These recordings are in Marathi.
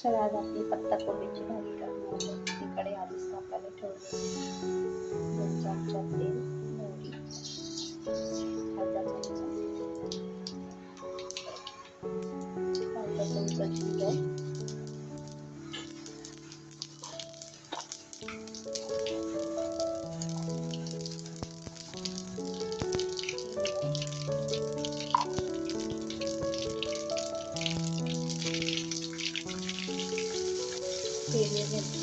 चला आज आपली पत्ताकोबीची भाजी करणार आहोत. तिकडे आधीच कापायला ठेवले. 2 चमचा तेल, मोहरी, अर्धा चमचा, अर्धा चमचा जिरं, हिरवी मिरची,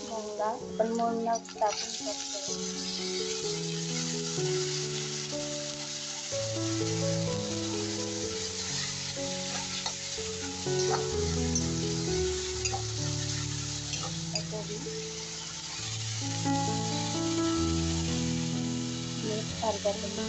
मोहरा पण मोहरा टाकून शकतो. अर्धा चमचा,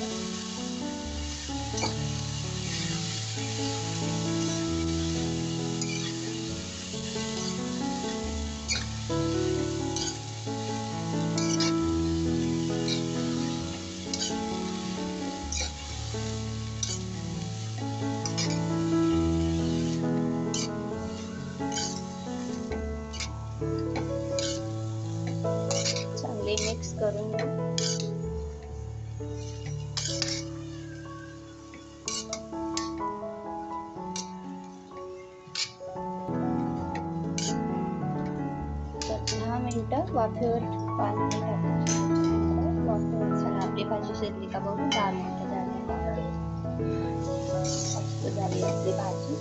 चांगले मिक्स करून घेऊ. वाफेवर पाणी टाकायचं. वाफेवर चला आपली भाजी शिजली का बघू. 10 मिनिटं झाली. मस्त झाली आपली भाजी.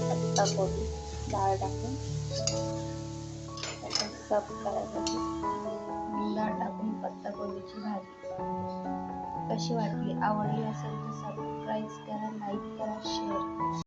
पत्ताकोबी डाळ टाकून सर्व करायचं. डाळ टाकून पत्ताकोबीची भाजी कशी वाटली? आवडली असेल तर सबस्क्राईब करा, लाईक करा, शेअर करा.